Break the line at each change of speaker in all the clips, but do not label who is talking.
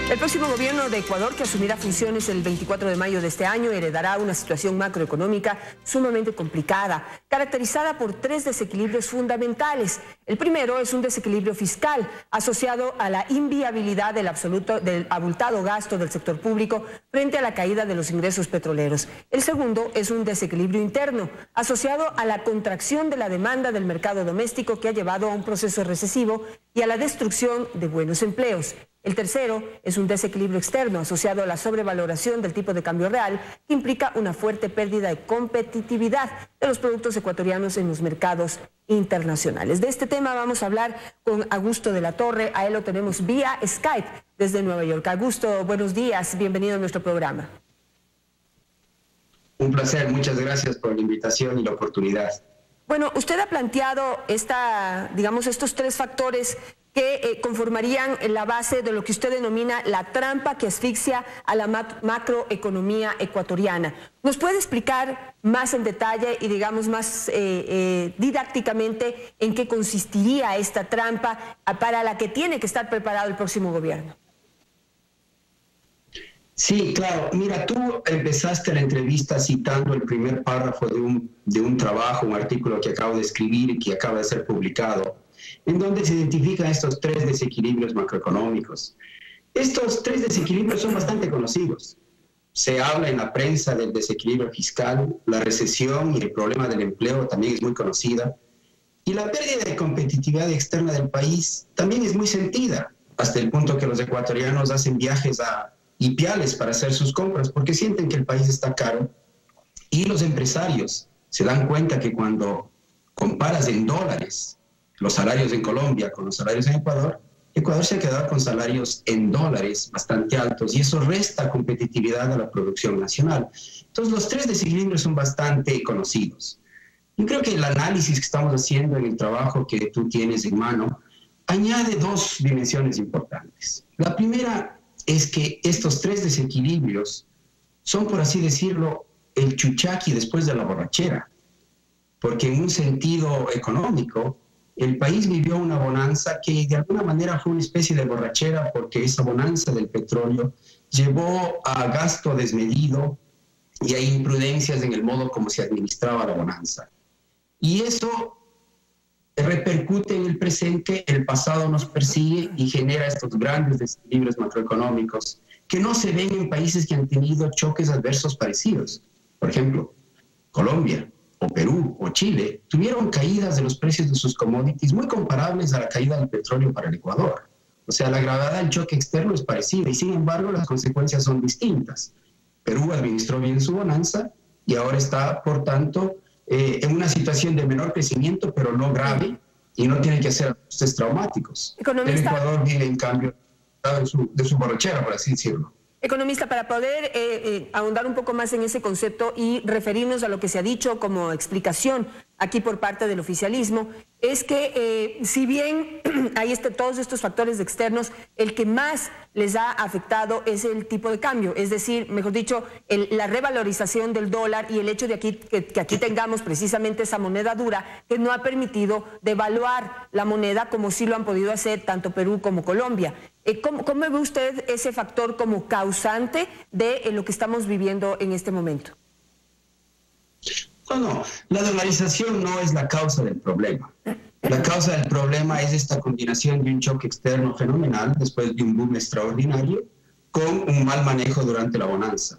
El próximo gobierno de Ecuador, que asumirá funciones el 24 de mayo de este año, heredará una situación macroeconómica sumamente complicada, caracterizada por tres desequilibrios fundamentales. El primero es un desequilibrio fiscal asociado a la inviabilidad del abultado gasto del sector público frente a la caída de los ingresos petroleros. El segundo es un desequilibrio interno asociado a la contracción de la demanda del mercado doméstico, que ha llevado a un proceso recesivo y a la destrucción de buenos empleos. El tercero es un desequilibrio externo asociado a la sobrevaloración del tipo de cambio real, que implica una fuerte pérdida de competitividad de los productos ecuatorianos en los mercados internacionales. De este tema vamos a hablar con Augusto de la Torre. A él lo tenemos vía Skype desde Nueva York. Augusto, buenos días, bienvenido a nuestro programa.
Un placer, muchas gracias por la invitación y la oportunidad.
Bueno, usted ha planteado estos tres factores que conformarían la base de lo que usted denomina la trampa que asfixia a la macroeconomía ecuatoriana. ¿Nos puede explicar más en detalle y más didácticamente en qué consistiría esta trampa para la que tiene que estar preparado el próximo gobierno?
Sí, claro. Mira, tú empezaste la entrevista citando el primer párrafo de un trabajo, un artículo que acabo de escribir y que acaba de ser publicado, en donde se identifican estos tres desequilibrios macroeconómicos. Estos tres desequilibrios son bastante conocidos. Se habla en la prensa del desequilibrio fiscal, la recesión y el problema del empleo también es muy conocida. Y la pérdida de competitividad externa del país también es muy sentida, hasta el punto que los ecuatorianos hacen viajes a Ipiales para hacer sus compras porque sienten que el país está caro, y los empresarios se dan cuenta que cuando comparas en dólares los salarios en Colombia con los salarios en Ecuador, Ecuador se ha quedado con salarios en dólares bastante altos y eso resta competitividad a la producción nacional. Entonces los tres desequilibrios son bastante conocidos. Yo creo que el análisis que estamos haciendo en el trabajo que tú tienes en mano añade dos dimensiones importantes. La primera es que estos tres desequilibrios son, por así decirlo, el chuchaqui después de la borrachera, porque en un sentido económico, el país vivió una bonanza que de alguna manera fue una especie de borrachera, porque esa bonanza del petróleo llevó a gasto desmedido y a imprudencias en el modo como se administraba la bonanza. Y eso repercute en el presente, el pasado nos persigue y genera estos grandes desequilibrios macroeconómicos que no se ven en países que han tenido choques adversos parecidos. Por ejemplo, Colombia o Perú o Chile tuvieron caídas de los precios de sus commodities muy comparables a la caída del petróleo para el Ecuador. O sea, la gravedad del choque externo es parecida y sin embargo las consecuencias son distintas. Perú administró bien su bonanza y ahora está, por tanto, en una situación de menor crecimiento, pero no grave, y no tiene que hacer ajustes traumáticos. El Ecuador vive, en cambio, de su borrachera, por así decirlo.
Economista, para poder ahondar un poco más en ese concepto y referirnos a lo que se ha dicho como explicación aquí por parte del oficialismo, es que si bien hay todos estos factores externos, el que más les ha afectado es el tipo de cambio, es decir, mejor dicho, la revalorización del dólar y el hecho de que aquí tengamos precisamente esa moneda dura que no ha permitido devaluar la moneda como sí lo han podido hacer tanto Perú como Colombia. ¿Cómo ve usted ese factor como causante de lo que estamos viviendo en este momento?
No, la dolarización no es la causa del problema. La causa del problema es esta combinación de un choque externo fenomenal después de un boom extraordinario con un mal manejo durante la bonanza.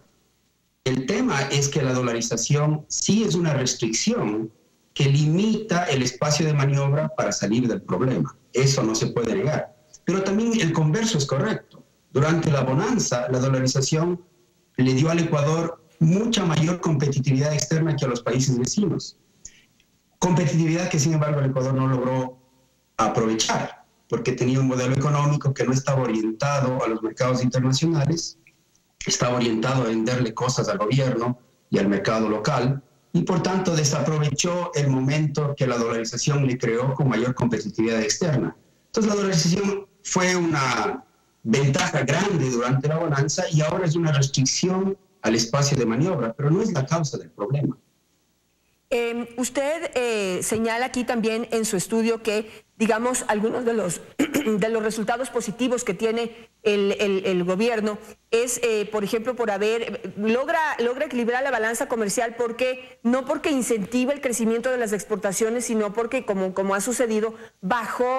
El tema es que la dolarización sí es una restricción que limita el espacio de maniobra para salir del problema. Eso no se puede negar. Pero también el converso es correcto. Durante la bonanza, la dolarización le dio al Ecuador mucha mayor competitividad externa que a los países vecinos. Competitividad que, sin embargo, el Ecuador no logró aprovechar, porque tenía un modelo económico que no estaba orientado a los mercados internacionales, estaba orientado a venderle cosas al gobierno y al mercado local, y por tanto desaprovechó el momento que la dolarización le creó con mayor competitividad externa. Entonces la dolarización fue una ventaja grande durante la bonanza y ahora es una restricción al espacio de maniobra, pero no es la causa del problema.
Usted señala aquí también en su estudio que, digamos, algunos de los resultados positivos que tiene el gobierno es, por ejemplo, por logra equilibrar la balanza comercial no porque incentiva el crecimiento de las exportaciones, sino porque, como ha sucedido, bajó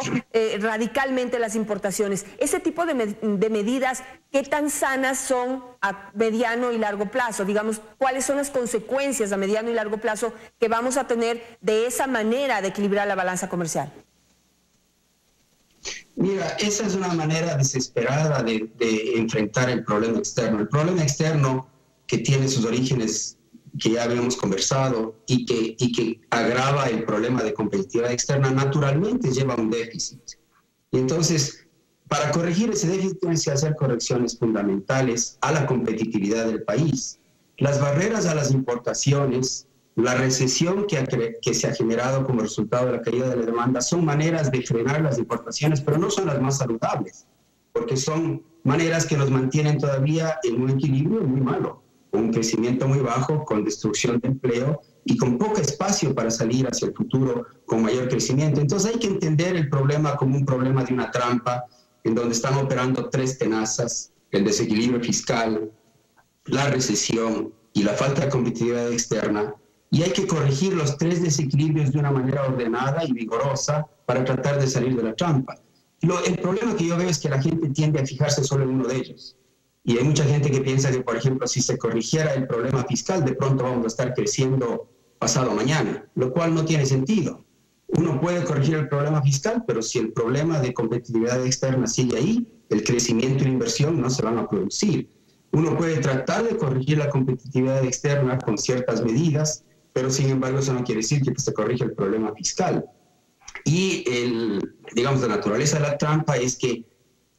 radicalmente las importaciones. Ese tipo de medidas, ¿qué tan sanas son a mediano y largo plazo? Digamos, ¿cuáles son las consecuencias a mediano y largo plazo que vamos a tener de esa manera de equilibrar la balanza comercial?
Mira, esa es una manera desesperada de enfrentar el problema externo. El problema externo, que tiene sus orígenes que ya habíamos conversado y que agrava el problema de competitividad externa, naturalmente lleva a un déficit. Y entonces, para corregir ese déficit tienes que hacer correcciones fundamentales a la competitividad del país. Las barreras a las importaciones, la recesión que se ha generado como resultado de la caída de la demanda son maneras de frenar las importaciones, pero no son las más saludables, porque son maneras que nos mantienen todavía en un equilibrio muy malo, con un crecimiento muy bajo, con destrucción de empleo y con poco espacio para salir hacia el futuro con mayor crecimiento. Entonces hay que entender el problema como un problema de una trampa en donde están operando tres tenazas: el desequilibrio fiscal, la recesión y la falta de competitividad externa. Y hay que corregir los tres desequilibrios de una manera ordenada y vigorosa para tratar de salir de la trampa. El problema que yo veo es que la gente tiende a fijarse solo en uno de ellos. Y hay mucha gente que piensa que, por ejemplo, si se corrigiera el problema fiscal, de pronto vamos a estar creciendo pasado mañana, lo cual no tiene sentido. Uno puede corregir el problema fiscal, pero si el problema de competitividad externa sigue ahí, el crecimiento y la inversión no se van a producir. Uno puede tratar de corregir la competitividad externa con ciertas medidas, pero sin embargo eso no quiere decir que se corrija el problema fiscal. Y digamos, la naturaleza de la trampa es que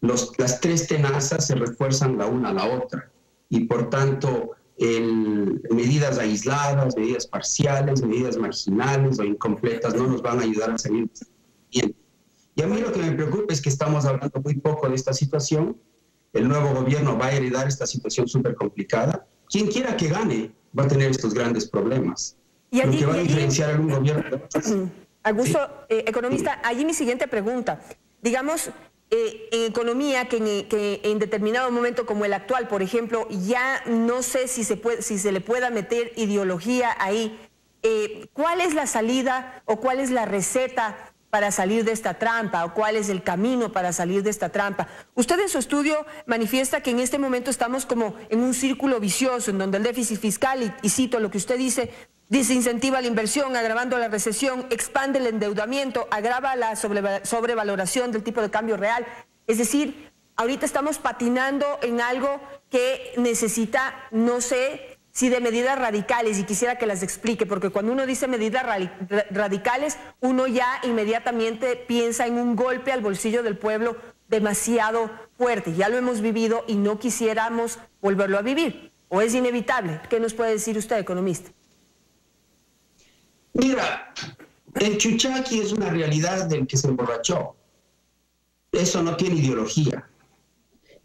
las tres tenazas se refuerzan la una a la otra, y por tanto medidas aisladas, medidas parciales, medidas marginales o incompletas no nos van a ayudar a salir bien. Y a mí lo que me preocupa es que estamos hablando muy poco de esta situación. El nuevo gobierno va a heredar esta situación súper complicada. Quien quiera que gane va a tener estos grandes problemas.
Y allí,
lo que va a diferenciar a algún gobierno.
Augusto, economista, allí mi siguiente pregunta. Digamos, en economía, que en determinado momento como el actual, por ejemplo, ya no sé si se le pueda meter ideología ahí. ¿Cuál es la salida o cuál es la receta para salir de esta trampa, o cuál es el camino para salir de esta trampa? Usted en su estudio manifiesta que en este momento estamos como en un círculo vicioso en donde el déficit fiscal, y cito lo que usted dice, desincentiva la inversión, agravando la recesión, expande el endeudamiento, agrava la sobrevaloración del tipo de cambio real. Es decir, ahorita estamos patinando en algo que necesita, no sé si de medidas radicales, y quisiera que las explique, porque cuando uno dice medidas radicales, uno ya inmediatamente piensa en un golpe al bolsillo del pueblo demasiado fuerte. Ya lo hemos vivido y no quisiéramos volverlo a vivir. ¿O es inevitable? ¿Qué nos puede decir usted, economista?
Mira, el chuchaqui es una realidad del que se emborrachó. Eso no tiene ideología.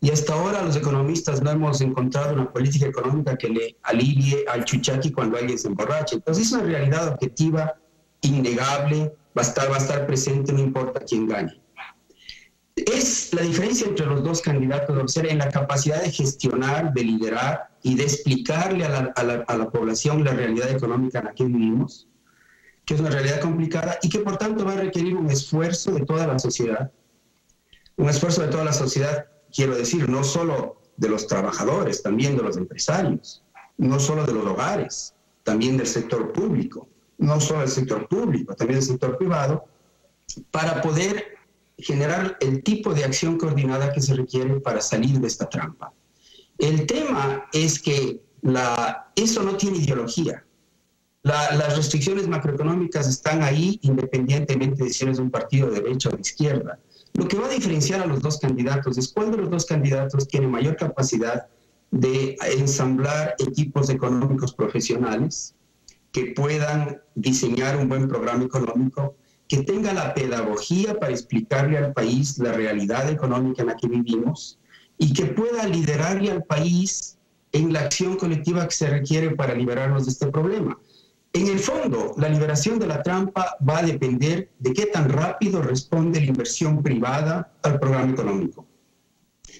Y hasta ahora los economistas no hemos encontrado una política económica que le alivie al chuchaqui cuando alguien se emborracha. Entonces es una realidad objetiva, innegable, va a estar presente, no importa quién gane. Es la diferencia entre los dos candidatos, o sea, en la capacidad de gestionar, de liderar y de explicarle a la población la realidad económica en la que vivimos, que es una realidad complicada y que por tanto va a requerir un esfuerzo de toda la sociedad. Un esfuerzo de toda la sociedad, quiero decir, no solo de los trabajadores, también de los empresarios, no solo de los hogares, también del sector público, no solo del sector público, también del sector privado, para poder generar el tipo de acción coordinada que se requiere para salir de esta trampa. El tema es que eso no tiene ideología. Las restricciones macroeconómicas están ahí independientemente de si eres un partido de derecha o de izquierda. Lo que va a diferenciar a los dos candidatos es cuál de los dos candidatos tiene mayor capacidad de ensamblar equipos económicos profesionales que puedan diseñar un buen programa económico, que tenga la pedagogía para explicarle al país la realidad económica en la que vivimos y que pueda liderarle al país en la acción colectiva que se requiere para liberarnos de este problema. En el fondo, la liberación de la trampa va a depender de qué tan rápido responde la inversión privada al programa económico.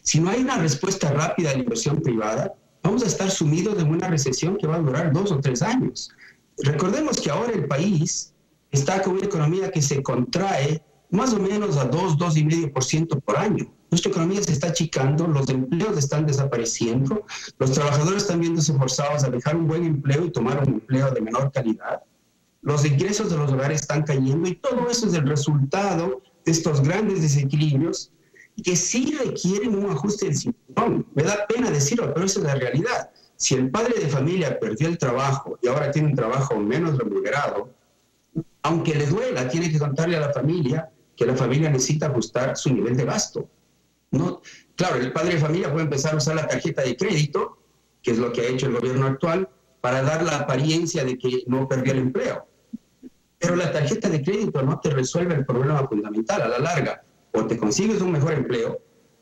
Si no hay una respuesta rápida a la inversión privada, vamos a estar sumidos en una recesión que va a durar 2 o 3 años. Recordemos que ahora el país está con una economía que se contrae más o menos a 2,5% por año. Nuestra economía se está achicando, los empleos están desapareciendo, los trabajadores están viéndose forzados a dejar un buen empleo y tomar un empleo de menor calidad. Los ingresos de los hogares están cayendo y todo eso es el resultado de estos grandes desequilibrios que sí requieren un ajuste del cinturón. Me da pena decirlo, pero esa es la realidad. Si el padre de familia perdió el trabajo y ahora tiene un trabajo menos remunerado, aunque le duela, tiene que contarle a la familia que la familia necesita ajustar su nivel de gasto. No, claro, el padre de familia puede empezar a usar la tarjeta de crédito, que es lo que ha hecho el gobierno actual, para dar la apariencia de que no perdió el empleo. Pero la tarjeta de crédito no te resuelve el problema fundamental a la larga. O te consigues un mejor empleo,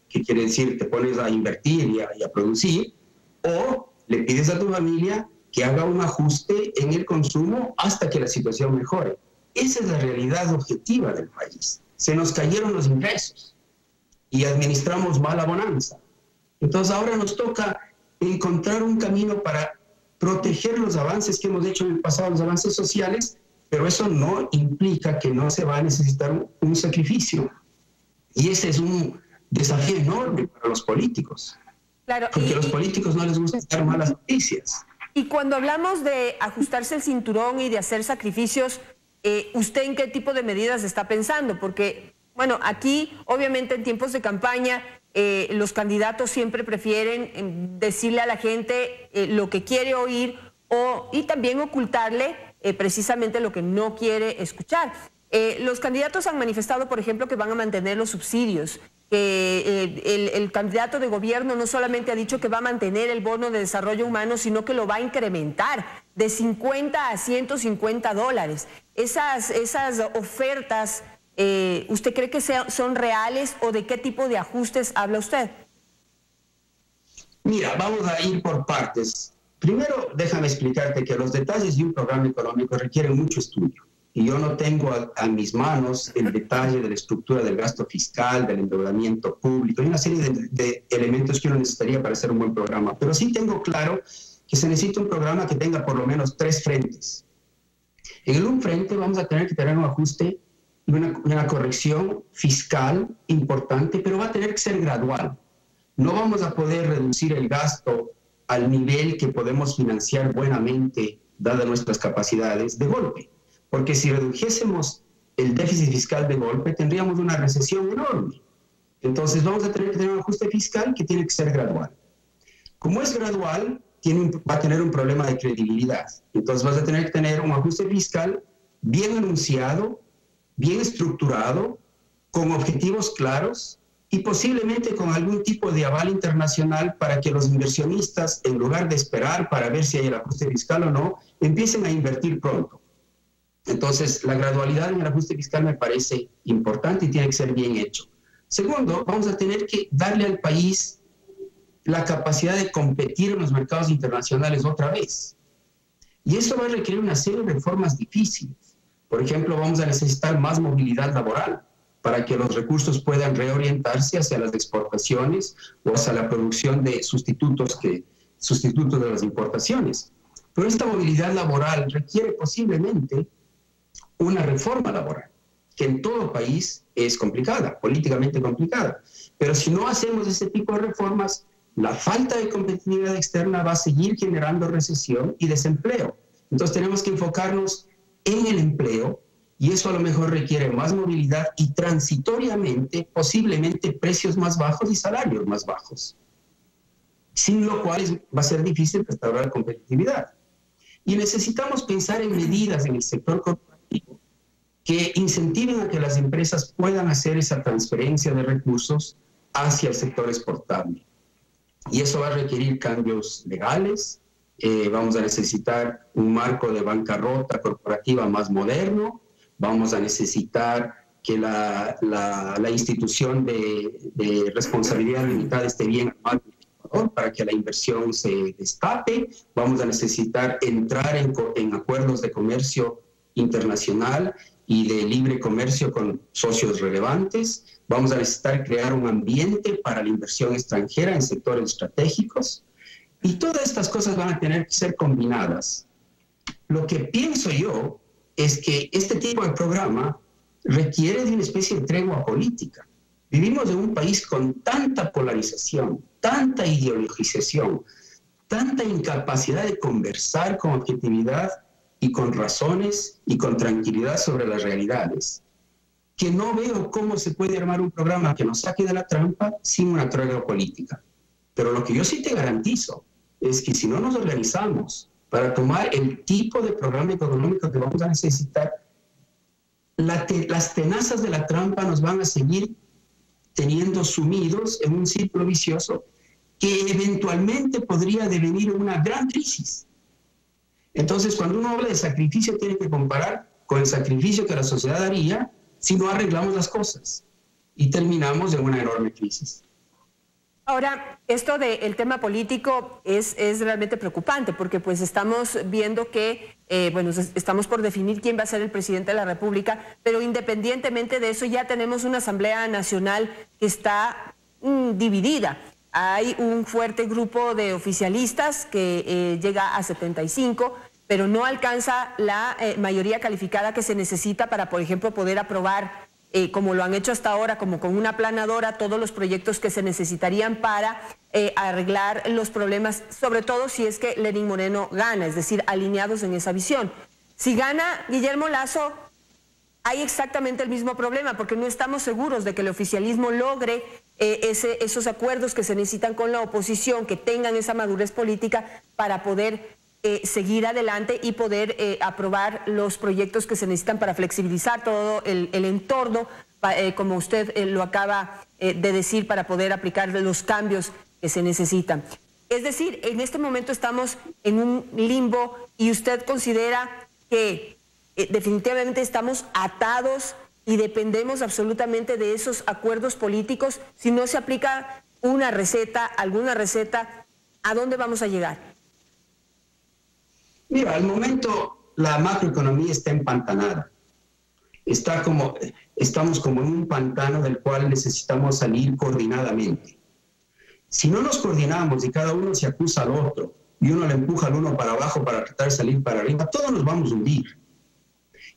que quiere decir te pones a invertir y a producir, o le pides a tu familia que haga un ajuste en el consumo hasta que la situación mejore. Esa es la realidad objetiva del país. Se nos cayeron los ingresos y administramos mal la bonanza. Entonces ahora nos toca encontrar un camino para proteger los avances que hemos hecho en el pasado, los avances sociales, pero eso no implica que no se va a necesitar un sacrificio. Y ese es un desafío enorme para los políticos.
Claro,
porque a los políticos no les gusta dar malas noticias.
Y cuando hablamos de ajustarse el cinturón y de hacer sacrificios, ¿usted en qué tipo de medidas está pensando? Porque, bueno, aquí, obviamente, en tiempos de campaña, los candidatos siempre prefieren decirle a la gente lo que quiere oír y también ocultarle precisamente lo que no quiere escuchar. Los candidatos han manifestado, por ejemplo, que van a mantener los subsidios, que el candidato de gobierno no solamente ha dicho que va a mantener el bono de desarrollo humano, sino que lo va a incrementar de 50 a 150 dólares. Esas ofertas, ¿usted cree que son reales o de qué tipo de ajustes habla usted?
Mira, vamos a ir por partes. Primero, déjame explicarte que los detalles de un programa económico requieren mucho estudio. Y yo no tengo a mis manos el detalle de la estructura del gasto fiscal, del endeudamiento público, y una serie de elementos que uno necesitaría para hacer un buen programa. Pero sí tengo claro que se necesita un programa que tenga por lo menos 3 frentes. En un frente vamos a tener que tener un ajuste y una corrección fiscal importante, pero va a tener que ser gradual. No vamos a poder reducir el gasto al nivel que podemos financiar buenamente, dadas nuestras capacidades, de golpe. Porque si redujésemos el déficit fiscal de golpe, tendríamos una recesión enorme. Entonces vamos a tener que tener un ajuste fiscal que tiene que ser gradual. Como es gradual, va a tener un problema de credibilidad. Entonces vas a tener que tener un ajuste fiscal bien anunciado, bien estructurado, con objetivos claros y posiblemente con algún tipo de aval internacional para que los inversionistas, en lugar de esperar para ver si hay el ajuste fiscal o no, empiecen a invertir pronto. Entonces, la gradualidad en el ajuste fiscal me parece importante y tiene que ser bien hecho. Segundo, vamos a tener que darle al país la capacidad de competir en los mercados internacionales otra vez. Y eso va a requerir una serie de reformas difíciles. Por ejemplo, vamos a necesitar más movilidad laboral para que los recursos puedan reorientarse hacia las exportaciones o hacia la producción de sustitutos de las importaciones. Pero esta movilidad laboral requiere posiblemente una reforma laboral, que en todo país es complicada, políticamente complicada. Pero si no hacemos ese tipo de reformas, la falta de competitividad externa va a seguir generando recesión y desempleo. Entonces tenemos que enfocarnos en el empleo y eso a lo mejor requiere más movilidad y transitoriamente, posiblemente precios más bajos y salarios más bajos. Sin lo cual va a ser difícil restaurar competitividad. Y necesitamos pensar en medidas en el sector corporativo que incentiven a que las empresas puedan hacer esa transferencia de recursos hacia el sector exportable. Y eso va a requerir cambios legales, vamos a necesitar un marco de bancarrota corporativa más moderno, vamos a necesitar que la institución de responsabilidad limitada esté bien armada para que la inversión se destape, vamos a necesitar entrar en acuerdos de comercio internacional y de libre comercio con socios relevantes. Vamos a necesitar crear un ambiente para la inversión extranjera en sectores estratégicos. Y todas estas cosas van a tener que ser combinadas. Lo que pienso yo es que este tipo de programa requiere de una especie de tregua política. Vivimos en un país con tanta polarización, tanta ideologización, tanta incapacidad de conversar con objetividad y con razones y con tranquilidad sobre las realidades, que no veo cómo se puede armar un programa que nos saque de la trampa sin una tregua política. Pero lo que yo sí te garantizo es que si no nos organizamos para tomar el tipo de programa económico que vamos a necesitar, las tenazas de la trampa nos van a seguir teniendo sumidos en un círculo vicioso que eventualmente podría devenir en una gran crisis. Entonces, cuando uno habla de sacrificio, tiene que comparar con el sacrificio que la sociedad haría si no arreglamos las cosas y terminamos en una enorme crisis.
Ahora, esto del tema político es realmente preocupante porque pues estamos viendo que, estamos por definir quién va a ser el presidente de la República, pero independientemente de eso ya tenemos una Asamblea Nacional que está dividida. Hay un fuerte grupo de oficialistas que llega a 75, pero no alcanza la mayoría calificada que se necesita para, por ejemplo, poder aprobar, como lo han hecho hasta ahora, como con una aplanadora, todos los proyectos que se necesitarían para arreglar los problemas, sobre todo si es que Lenín Moreno gana, es decir, alineados en esa visión. Si gana Guillermo Lasso, hay exactamente el mismo problema, porque no estamos seguros de que el oficialismo logre esos acuerdos que se necesitan con la oposición, que tengan esa madurez política para poder seguir adelante y poder aprobar los proyectos que se necesitan para flexibilizar todo el entorno, como usted lo acaba de decir, para poder aplicar los cambios que se necesitan. Es decir, en este momento estamos en un limbo y usted considera que definitivamente estamos atados y dependemos absolutamente de esos acuerdos políticos. Si no se aplica una receta, alguna receta, ¿a dónde vamos a llegar?
Mira, al momento la macroeconomía está empantanada. Estamos como en un pantano del cual necesitamos salir coordinadamente. Si no nos coordinamos y cada uno se acusa al otro y uno le empuja al uno para abajo para tratar de salir para arriba, todos nos vamos a hundir.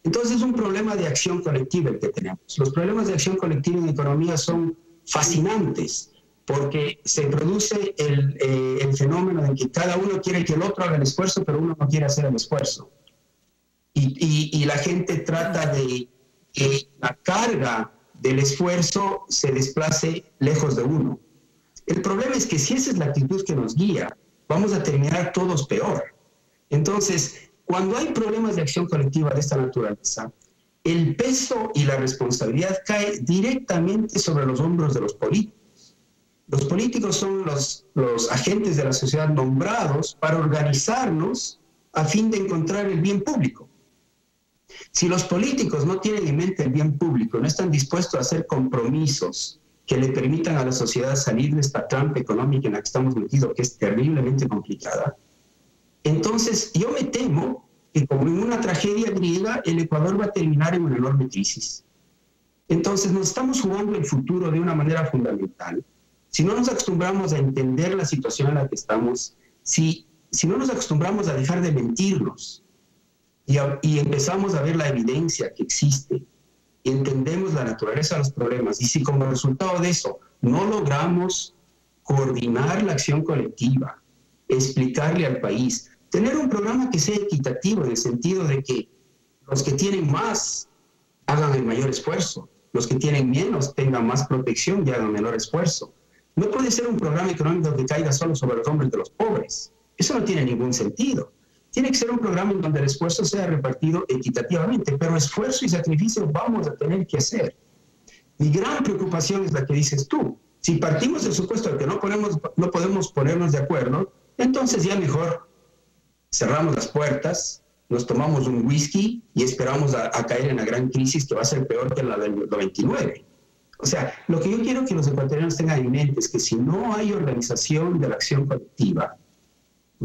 Entonces es un problema de acción colectiva el que tenemos. Los problemas de acción colectiva en economía son fascinantes porque se produce el fenómeno en que cada uno quiere que el otro haga el esfuerzo, pero uno no quiere hacer el esfuerzo. Y la gente trata de que la carga del esfuerzo se desplace lejos de uno. El problema es que si esa es la actitud que nos guía, vamos a terminar todos peor. Entonces, cuando hay problemas de acción colectiva de esta naturaleza, el peso y la responsabilidad cae directamente sobre los hombros de los políticos. Los políticos son los agentes de la sociedad nombrados para organizarnos a fin de encontrar el bien público. Si los políticos no tienen en mente el bien público, no están dispuestos a hacer compromisos que le permitan a la sociedad salir de esta trampa económica en la que estamos metidos, que es terriblemente complicada, entonces yo me temo que como en una tragedia griega, el Ecuador va a terminar en una enorme crisis. Entonces nos estamos jugando el futuro de una manera fundamental. Si no nos acostumbramos a entender la situación en la que estamos, si no nos acostumbramos a dejar de mentirnos y empezamos a ver la evidencia que existe, y entendemos la naturaleza de los problemas, y si como resultado de eso no logramos coordinar la acción colectiva, explicarle al país, tener un programa que sea equitativo en el sentido de que los que tienen más hagan el mayor esfuerzo, los que tienen menos tengan más protección y hagan menor esfuerzo. No puede ser un programa económico que caiga solo sobre los hombros de los pobres. Eso no tiene ningún sentido. Tiene que ser un programa en donde el esfuerzo sea repartido equitativamente, pero esfuerzo y sacrificio vamos a tener que hacer. Mi gran preocupación es la que dices tú. Si partimos del supuesto de que no podemos ponernos de acuerdo, entonces ya mejor cerramos las puertas, nos tomamos un whisky y esperamos a caer en la gran crisis que va a ser peor que la del 29. O sea, lo que yo quiero que los ecuatorianos tengan en mente es que si no hay organización de la acción colectiva,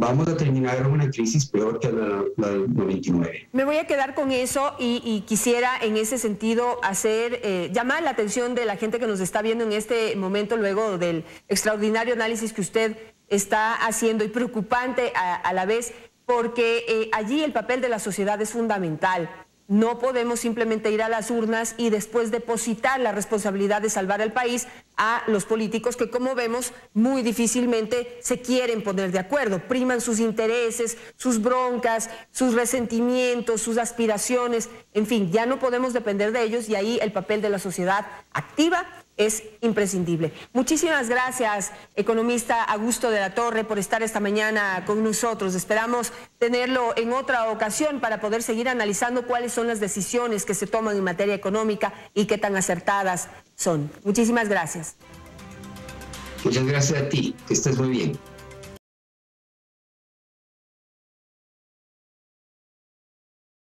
vamos a terminar en una crisis peor que la del 99.
Me voy a quedar con eso y quisiera en ese sentido llamar la atención de la gente que nos está viendo en este momento luego del extraordinario análisis que usted está haciendo y preocupante a la vez, porque allí el papel de la sociedad es fundamental. No podemos simplemente ir a las urnas y después depositar la responsabilidad de salvar al país a los políticos que, como vemos, muy difícilmente se quieren poner de acuerdo. Priman sus intereses, sus broncas, sus resentimientos, sus aspiraciones. En fin, ya no podemos depender de ellos y ahí el papel de la sociedad activa es imprescindible. Muchísimas gracias, economista Augusto de la Torre, por estar esta mañana con nosotros. Esperamos tenerlo en otra ocasión para poder seguir analizando cuáles son las decisiones que se toman en materia económica y qué tan acertadas son. Muchísimas gracias.
Muchas gracias a ti, que estés muy bien.